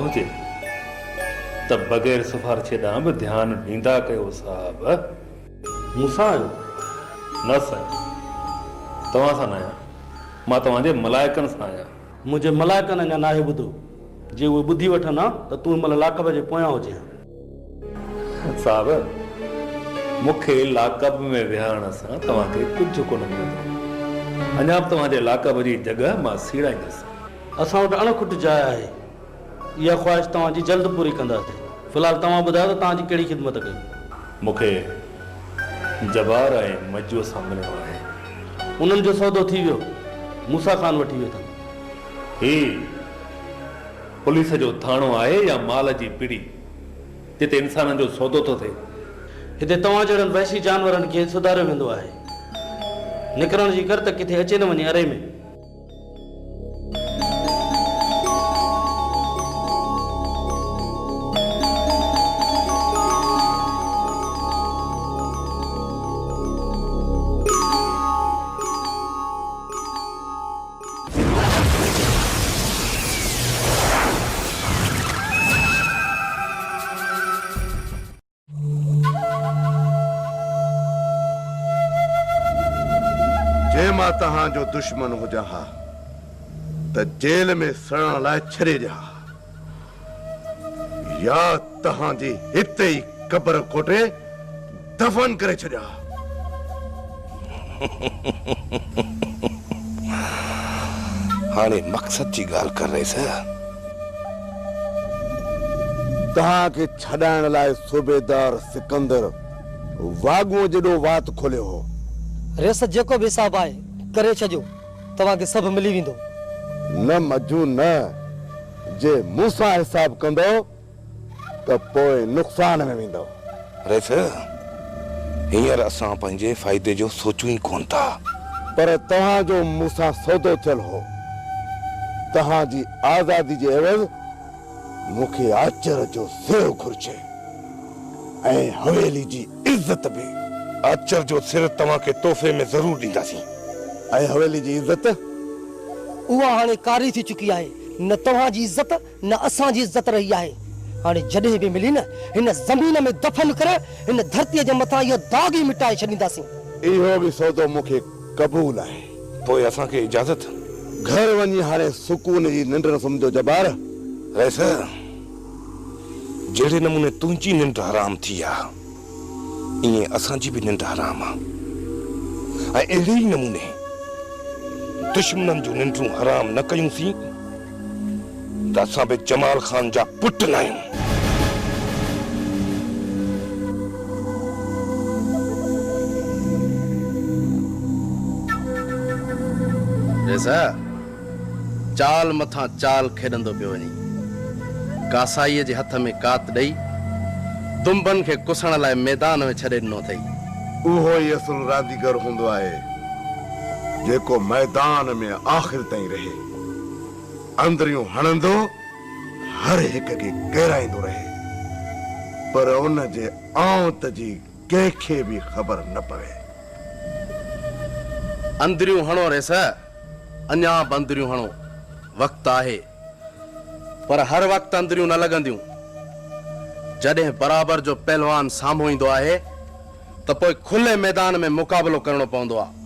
हुजे त बग़ैर सिफारिश ॾांहुं बि ध्यानु ॾींदा कयो साहब। मूंसां आहियो? न साईं, तव्हां सां न आहियां, मां तव्हांजे मलाइकनि सां आहियां। मुंहिंजे मलाइकनि अञा नाहे ॿुधो। जे उहे ॿुधी वठनि हा त तूं हिन लाकब जे पोयां हुजे। साहब, मूंखे लाकब में विहारण सां तव्हांखे कुझु कोन मिलंदो। अञा बि तव्हांजे लाकब जी जॻह मां सीड़ाईंदुसि। असां वटि अणखुट जाइ आहे। इहा ख़्वाहिश तव्हांजी जल्द पूरी कंदासीं। फ़िलहाल तव्हां ॿुधायो त तव्हांजी कहिड़ी ख़िदमत कई। मूंखे जवार ऐं मजूअ सां मिलणो आहे। उन्हनि जो सौदो थी वियो, मूसा ख़ान वठी वियो अथनि। ही पुलिस जो थाणो आहे या माल जी पिड़ी जिते इंसाननि जो सौदो थो थिए? हिते तव्हां जहिड़नि वहशी जानवरनि खे सुधारियो वेंदो आहे। निकिरण जी कर त किथे अचे न वञे अरे में। मां तव्हांजो दुश्मन हुजां हा त जेल में सड़ण लाइ छॾे ॾियां या तव्हांजी हिते ई क़बर कोटे दफ़न करे छॾियां। हाणे मक़सद जी ॻाल्हि कर रहे सर। तव्हांखे छॾाइण लाइ सूबेदार सिकंदर वाॻुओ जेॾो वात खोलियो हो। रेस जेको बि हिसाब आहे करे छॾियो, तव्हांखे सभु मिली वेंदो। न मजू न, जे मूंसां हिसाब कंदो त पोइ नुक़सान में वेंदो। रेस हींअर असां पंहिंजे फ़ाइदे जो सोचूं ई कोन था। पर तव्हांजो मूंसां सौदो थियल हो। तव्हांजी आज़ादी जे एवज़ मूंखे आचर जो सिर घुर्जे ऐं हवेली जी इज़त बि। आचर जो सिर तव्हांखे तोहफ़े में ज़रूर ॾींदासीं। ऐं हवेली जी इज़त उहा हाणे कारी थी चुकी आहे। न तव्हांजी इज़त न असांजी इज़त रही आहे। हाणे जॾहिं बि मिली न हिन ज़मीन में दफ़न करे हिन धरतीअ जे मथां इहो दाग ई मिटाए छॾींदासीं। इहो बि सौदो मूंखे क़बूल आहे। पोइ असांखे इजाज़त। घर वञी हाणे सुकून जी निंड न सुम्हंदो जबार। रेस जहिड़े नमूने तुंहिंजी निंड हराम थी आहे, ईअं असांजी बि निंड हराम आहे। ऐं अहिड़े ई नमूने दुश्मननि जूं निंडूं हराम न कयूंसीं त असां बि जमाल ख़ान जा पुट न आहियूं। रेसा चाल मथां चाल खेॾंदो पियो वञे। कासाईअ जे हथ में कात ॾेई दुंबनि खे कुसण लाइ मैदान में छॾे ॾिनो अथई। उहो ई असुल रांदीगर हूंदो आहे जेको मैदान में आख़िर ताईं रहे, अंदरियूं हणंदो, हर हिक खे किराईंदो रहे, पर उन जे आउत जी कंहिंखे बि ख़बर न पवे। अंदरियूं हणो रेस, अञा बि अंदरियूं हणो, वक़्तु आहे। पर हर वक़्तु अंदरियूं न लॻंदियूं। जॾहिं बराबर जो पहलवान साम्हूं ईंदो आहे त पोइ खुले मैदान में मुक़ाबलो करणो पवंदो आहे।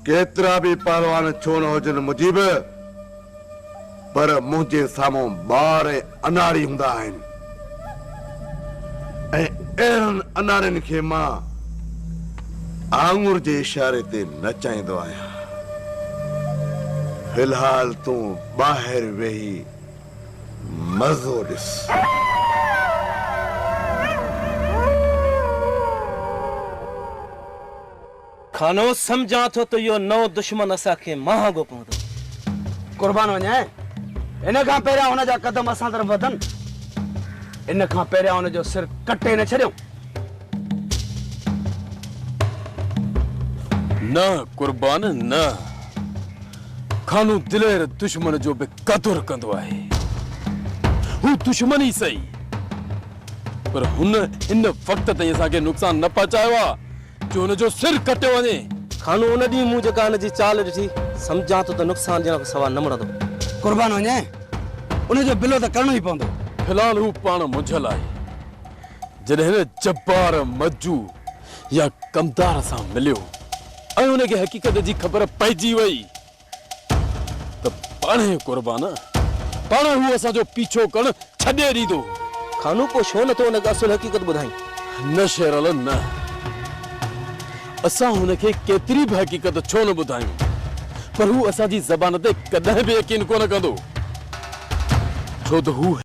केतिरा बि पहलवान छो न हुजनि मुजीब, पर मुंहिंजे साम्हूं ॿार ऐं अनाड़ी हूंदा आहिनि ऐं अहिड़नि अनाड़ियुनि खे मां आङुर जे इशारे ते नचाईंदो आहियां। फिलहाल तूं ॿाहिरि वेही मज़ो ॾिस। खानो समझा थो त इहो नओं दुश्मन असांखे महांगो पवंदो। कुर्बान वञे, इन खां पहिरियां हुन जा कदम असां तरफ़ वधनि, इन खां पहिरियां हुन जो सिर कटे न छॾियो। न कुर्बान न, खानू दिलेर दुश्मन जो बि क़दुरु कंदो आहे। हू दुश्मन ई सही, पर हुन इन वक़्त ताईं असांखे नुक़सान न पहुचायो आहे जो हुन जो सिर कटियो वञे। खानू उन ॾींहुं मूं जेका हुन जी चाल ॾिठी, सम्झां थो त नुक़सान ॼण खां सवाइ न मिलंदो। कुर्बान वञे, उन जो बिलो त करणो ई पवंदो। फिलहाल हू पाण मुंझल आहे। जॾहिं हिन जब्बार मज्जू या कमदार सां मिलियो ऐं हुनखे हक़ीक़त जी ख़बर पइजी वई त पाणे क़ुर्बान पाण हू असांजो पीछो करण छॾे ॾींदो। खानू को छो नथो हुनखे असुल हक़ीक़त ॿुधाई? न शेरल न, असां हुनखे केतिरी बि हक़ीक़त छो न ॿुधायूं, पर हू असांजी ज़बान ते कॾहिं बि यकीन कोन कंदो, छो त हू